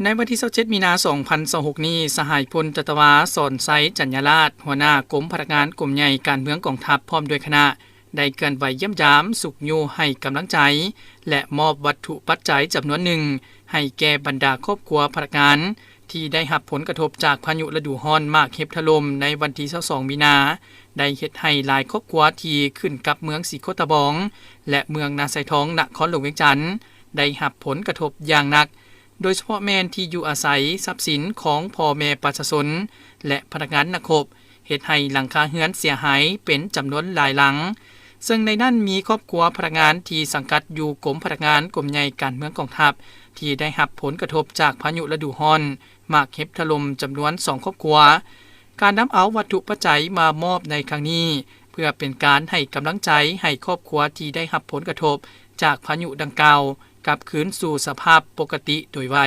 ในวันที่27มีนาคม2026นี้สหายพลจัตวาสอนไซจัญญาราชหัวหน้ากรมพนักงานกรมใหญ่การเมืองกองทัพพร้อมด้วยคณะได้เกินไหวเยี่ยมยามสุขอยู่ให้กำลังใจและมอบวัตถุปัจจัยจำนวนหนึ่งให้แก่บรรดาครอบครัวพนักงานที่ได้รับผลกระทบจากพายุฤดูร้อนมากเห็บถล่มในวันที่22มีนาได้เฮ็ดให้หลายครอบครัวที่ขึ้นกับเมืองสีโคตะบองและเมืองนาไซทองนครหลวงเวียงจันทน์ได้รับผลกระทบอย่างหนักโดยเฉพาะแม่นที่อยู่อาศัยทรัพย์สินของพ่อแม่ประชาชนและพนักงานนักรบเฮ็ดให้หลังคาเรือนเสียหายเป็นจำนวนหลายหลังซึ่งในนั้นมีครอบครัวพนักงานที่สังกัดอยู่กรมพนักงานกรมใหญ่การเมืองกองทัพที่ได้รับผลกระทบจากพายุฤดูร้อนมากเห็บถล่มจำนวน2ครอบครัวการนำเอาวัตถุปัจจัยมามอบในครั้งนี้เพื่อเป็นการให้กำลังใจให้ครอบครัวที่ได้รับผลกระทบจากพายุดังกล่าวกลับคืนสู่สภาพปกติโดยไว